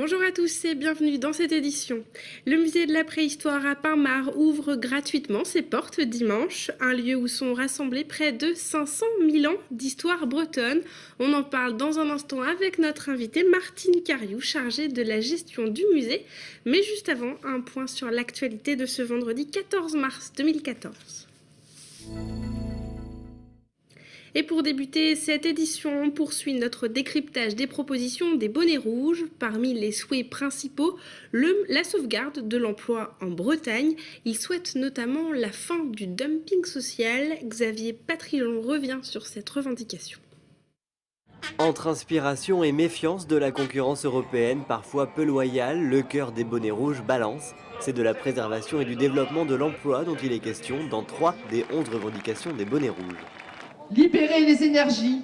Bonjour à tous et bienvenue dans cette édition. Le musée de la préhistoire à Pinmar ouvre gratuitement ses portes dimanche, un lieu où sont rassemblés près de 500 000 ans d'histoire bretonne. On en parle dans un instant avec notre invitée Martine Cariou, chargée de la gestion du musée. Mais juste avant, un point sur l'actualité de ce vendredi 14 mars 2014. Et pour débuter cette édition, on poursuit notre décryptage des propositions des bonnets rouges. Parmi les souhaits principaux, la sauvegarde de l'emploi en Bretagne. Ils souhaitent notamment la fin du dumping social. Xavier Patrillon revient sur cette revendication. Entre inspiration et méfiance de la concurrence européenne, parfois peu loyale, le cœur des bonnets rouges balance. C'est de la préservation et du développement de l'emploi dont il est question dans 3 des 11 revendications des bonnets rouges. Libérer les énergies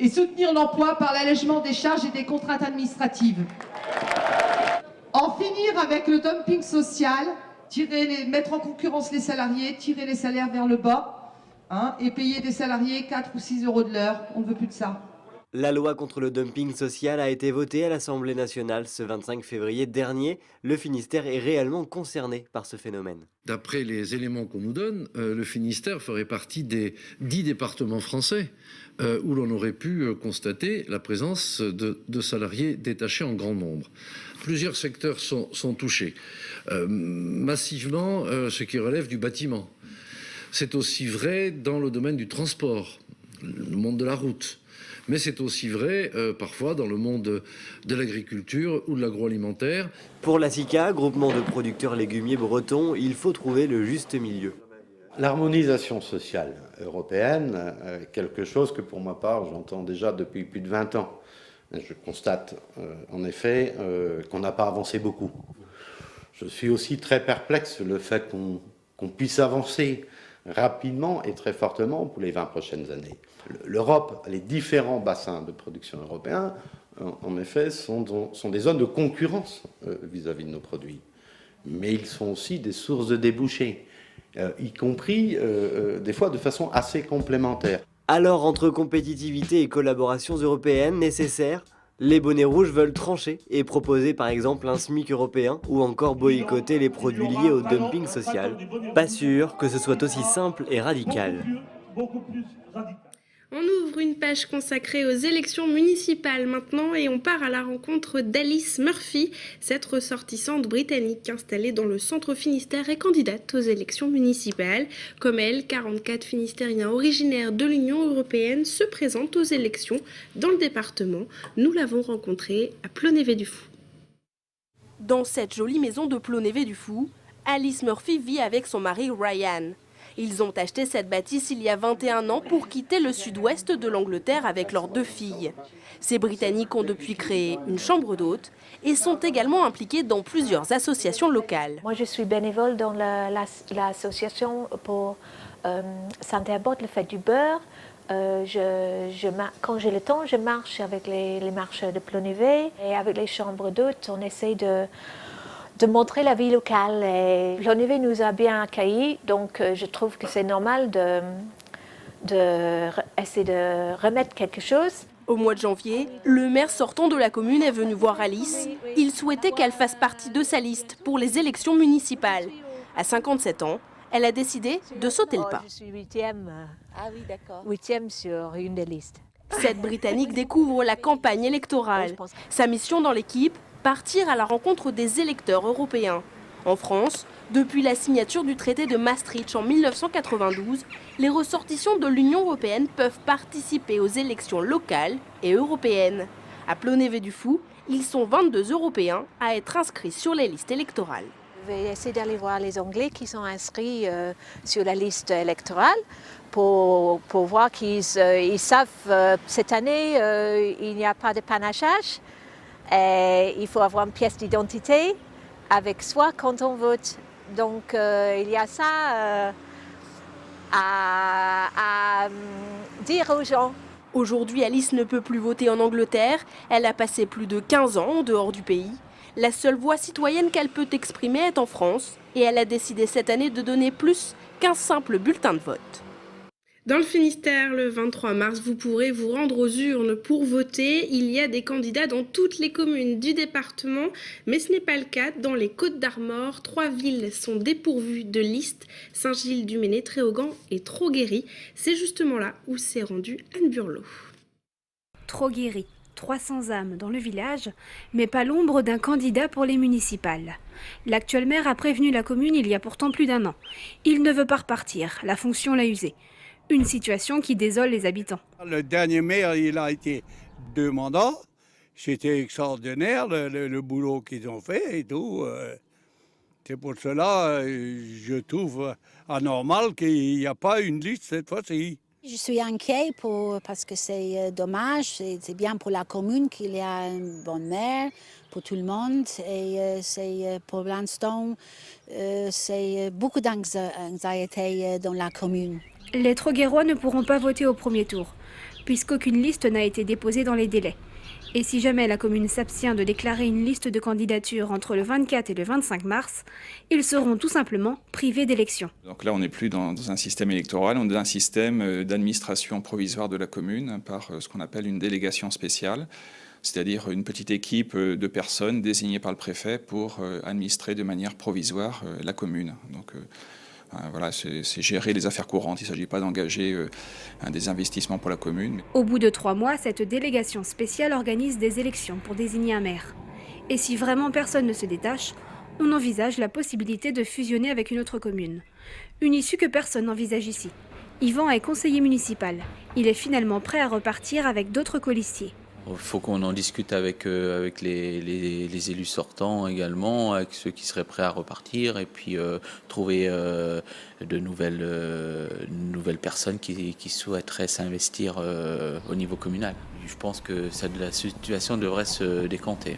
et soutenir l'emploi par l'allègement des charges et des contraintes administratives. En finir avec le dumping social, mettre en concurrence les salariés, tirer les salaires vers le bas et payer des salariés 4 ou 6 euros de l'heure. On ne veut plus de ça. La loi contre le dumping social a été votée à l'Assemblée nationale ce 25 février dernier. Le Finistère est réellement concerné par ce phénomène. D'après les éléments qu'on nous donne, le Finistère ferait partie des 10 départements français où l'on aurait pu constater la présence de salariés détachés en grand nombre. Plusieurs secteurs sont touchés. Massivement, ce qui relève du bâtiment. C'est aussi vrai dans le domaine du transport, le monde de la route. Mais c'est aussi vrai parfois dans le monde de l'agriculture ou de l'agroalimentaire. Pour la SICA, groupement de producteurs légumiers bretons, il faut trouver le juste milieu. L'harmonisation sociale européenne est quelque chose que pour ma part j'entends déjà depuis plus de 20 ans. Je constate en effet qu'on n'a pas avancé beaucoup. Je suis aussi très perplexe sur le fait qu'on puisse avancer rapidement et très fortement pour les 20 prochaines années. L'Europe, les différents bassins de production européens, en effet, sont des zones de concurrence vis-à-vis de nos produits. Mais ils sont aussi des sources de débouchés, y compris des fois de façon assez complémentaire. Alors, entre compétitivité et collaborations européennes nécessaires, les bonnets rouges veulent trancher et proposer par exemple un SMIC européen ou encore boycotter les produits liés au dumping social. Pas sûr que ce soit aussi simple et radical. On ouvre une page consacrée aux élections municipales maintenant et on part à la rencontre d'Alice Murphy. Cette ressortissante britannique installée dans le centre Finistère est candidate aux élections municipales. Comme elle, 44 Finistériens originaires de l'Union européenne se présentent aux élections dans le département. Nous l'avons rencontrée à Plonévé-du-Fou. Dans cette jolie maison de Plonévé-du-Fou, Alice Murphy vit avec son mari Ryan. Ils ont acheté cette bâtisse il y a 21 ans pour quitter le sud-ouest de l'Angleterre avec leurs 2 filles. Ces Britanniques ont depuis créé une chambre d'hôtes et sont également impliqués dans plusieurs associations locales. Moi, je suis bénévole dans l'association pour Santé à bord, le Fête du beurre. Quand j'ai le temps, je marche avec les marches de Plonévé et avec les chambres d'hôtes, on essaie de montrer la vie locale. Et Plonévé nous a bien accueillis, donc je trouve que c'est normal d'essayer de remettre quelque chose. Au mois de janvier, le maire sortant de la commune est venu voir Alice. Il souhaitait qu'elle fasse partie de sa liste pour les élections municipales. À 57 ans, elle a décidé de sauter le pas. Je suis 8e sur une des listes. Cette Britannique découvre la campagne électorale. Sa mission dans l'équipe, partir à la rencontre des électeurs européens. En France, depuis la signature du traité de Maastricht en 1992, les ressortissants de l'Union européenne peuvent participer aux élections locales et européennes. À Plonévé-du-Fou, ils sont 22 Européens à être inscrits sur les listes électorales. Je vais essayer d'aller voir les Anglais qui sont inscrits sur la liste électorale pour voir qu'ils savent cette année il n'y a pas de panachage. Et il faut avoir une pièce d'identité avec soi quand on vote. Donc il y a ça à dire aux gens. Aujourd'hui, Alice ne peut plus voter en Angleterre. Elle a passé plus de 15 ans en dehors du pays. La seule voix citoyenne qu'elle peut exprimer est en France. Et elle a décidé cette année de donner plus qu'un simple bulletin de vote. Dans le Finistère, le 23 mars, vous pourrez vous rendre aux urnes pour voter. Il y a des candidats dans toutes les communes du département, mais ce n'est pas le cas dans les Côtes-d'Armor. 3 villes sont dépourvues de liste, Saint-Gilles-du-Ménez, Tréaugan et Troguéry. C'est justement là où s'est rendue Anne Burlot. Troguéry, 300 âmes dans le village, mais pas l'ombre d'un candidat pour les municipales. L'actuel maire a prévenu la commune il y a pourtant plus d'1 an. Il ne veut pas repartir, la fonction l'a usé. Une situation qui désole les habitants. Le dernier maire, il a été 2 mandats. C'était extraordinaire le boulot qu'ils ont fait et tout. C'est pour cela je trouve anormal qu'il n'y a pas une liste cette fois-ci. Je suis inquiet parce que c'est dommage. C'est bien pour la commune qu'il y a un bon maire pour tout le monde. Et pour l'instant, c'est beaucoup d'anxiété dans la commune. Les Troguérois ne pourront pas voter au premier tour, puisqu'aucune liste n'a été déposée dans les délais. Et si jamais la commune s'abstient de déclarer une liste de candidatures entre le 24 et le 25 mars, ils seront tout simplement privés d'élection. Donc là, on n'est plus dans un système électoral, on est dans un système d'administration provisoire de la commune par ce qu'on appelle une délégation spéciale, c'est-à-dire une petite équipe de personnes désignées par le préfet pour administrer de manière provisoire la commune. Donc, voilà, c'est gérer les affaires courantes, il ne s'agit pas d'engager des investissements pour la commune. Au bout de 3 mois, cette délégation spéciale organise des élections pour désigner un maire. Et si vraiment personne ne se détache, on envisage la possibilité de fusionner avec une autre commune. Une issue que personne n'envisage ici. Yvan est conseiller municipal. Il est finalement prêt à repartir avec d'autres colistiers. Il faut qu'on en discute avec les élus sortants également, avec ceux qui seraient prêts à repartir, et puis trouver de nouvelles personnes qui souhaiteraient s'investir au niveau communal. Je pense que la situation devrait se décanter.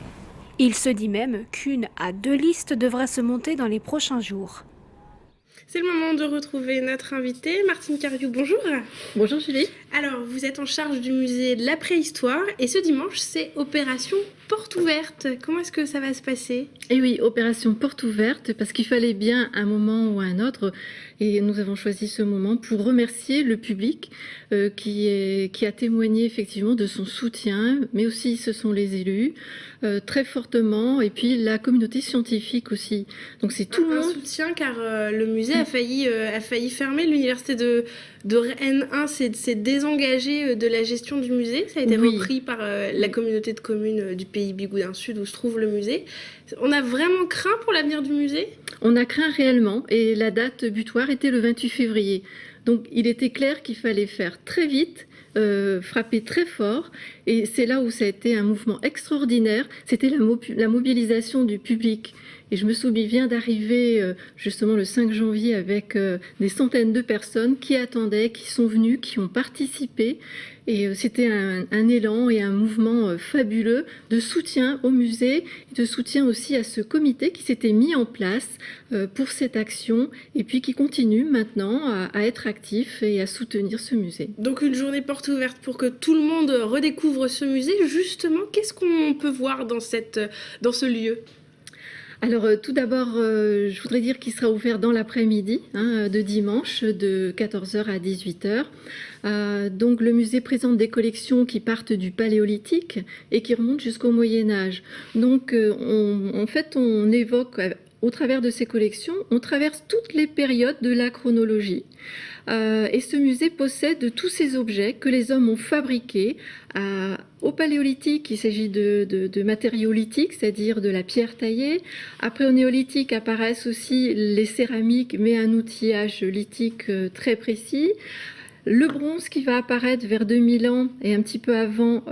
Il se dit même qu'1 à 2 listes devraient se monter dans les prochains jours. C'est le moment de retrouver notre invitée, Martine Cariou. Bonjour. Bonjour Julie. Alors, vous êtes en charge du musée de la préhistoire et ce dimanche, c'est opération porte ouverte. Comment est-ce que ça va se passer ? Eh oui, opération porte ouverte, parce qu'il fallait bien un moment ou un autre, et nous avons choisi ce moment pour remercier le public qui a témoigné effectivement de son soutien, mais aussi ce sont les élus, très fortement, et puis la communauté scientifique aussi. Donc c'est tout le monde. Un soutien car le musée a failli fermer. L'université de Rennes 1 s'est désengagée de la gestion du musée. Ça a été repris par la communauté de communes du pays Bigoudin Sud où se trouve le musée. On a vraiment craint pour l'avenir du musée ? On a craint réellement, et la date butoir était le 28 février. Donc il était clair qu'il fallait faire très vite, frapper très fort, et c'est là où ça a été un mouvement extraordinaire. C'était la mobilisation du public. Et je me souviens d'arriver justement le 5 janvier avec des centaines de personnes qui attendaient, qui sont venues, qui ont participé. Et c'était un élan et un mouvement fabuleux de soutien au musée, de soutien aussi à ce comité qui s'était mis en place pour cette action et puis qui continue maintenant à être actif et à soutenir ce musée. Donc une journée porte ouverte pour que tout le monde redécouvre ce musée. Justement, qu'est-ce qu'on peut voir dans ce lieu ? Alors tout d'abord, je voudrais dire qu'il sera ouvert dans l'après-midi, de dimanche, de 14h à 18h. Donc le musée présente des collections qui partent du Paléolithique et qui remontent jusqu'au Moyen-Âge. Donc on évoque, au travers de ces collections, on traverse toutes les périodes de la chronologie. Et ce musée possède tous ces objets que les hommes ont fabriqués. Au Paléolithique, il s'agit de matériaux lithiques, c'est-à-dire de la pierre taillée. Après, au Néolithique apparaissent aussi les céramiques, mais un outillage lithique très précis. Le bronze qui va apparaître vers 2000 ans et un petit peu avant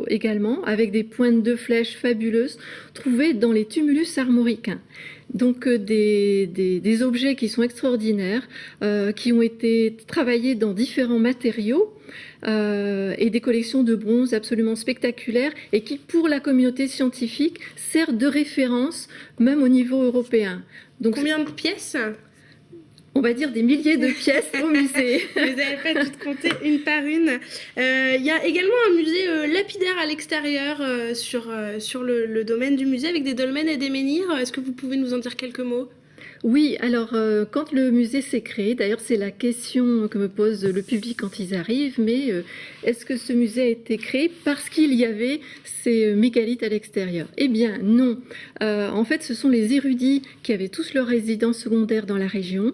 également, avec des pointes de flèches fabuleuses trouvées dans les tumulus armoricains. Donc des objets qui sont extraordinaires, qui ont été travaillés dans différents matériaux et des collections de bronze absolument spectaculaires et qui, pour la communauté scientifique, servent de référence même au niveau européen. Donc, combien de pièces ? On va dire des milliers de pièces au musée. Vous n'avez pas toutes comptées une par une. Il y a également un musée lapidaire à l'extérieur sur le domaine du musée avec des dolmens et des menhirs. Est-ce que vous pouvez nous en dire quelques mots ? Oui, alors quand le musée s'est créé, d'ailleurs c'est la question que me pose le public quand ils arrivent, mais est-ce que ce musée a été créé parce qu'il y avait ces mégalithes à l'extérieur? Eh bien non. En fait, ce sont les érudits qui avaient tous leur résidence secondaire dans la région,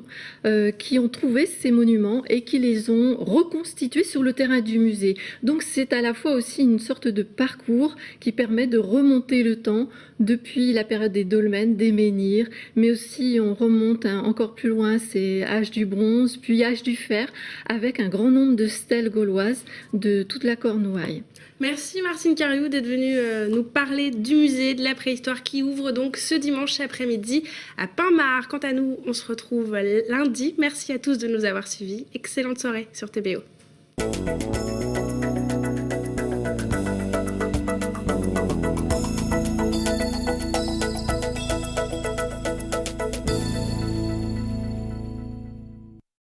qui ont trouvé ces monuments et qui les ont reconstitués sur le terrain du musée. Donc c'est à la fois aussi une sorte de parcours qui permet de remonter le temps depuis la période des dolmens, des menhirs, mais aussi on remonte encore plus loin, c'est âge du bronze, puis âge du fer, avec un grand nombre de stèles gauloises de toute la Cornouaille. Merci Martine Cariou d'être venue nous parler du musée de la préhistoire qui ouvre donc ce dimanche après-midi à Pinmar. Quant à nous, on se retrouve lundi. Merci à tous de nous avoir suivis. Excellente soirée sur TBO.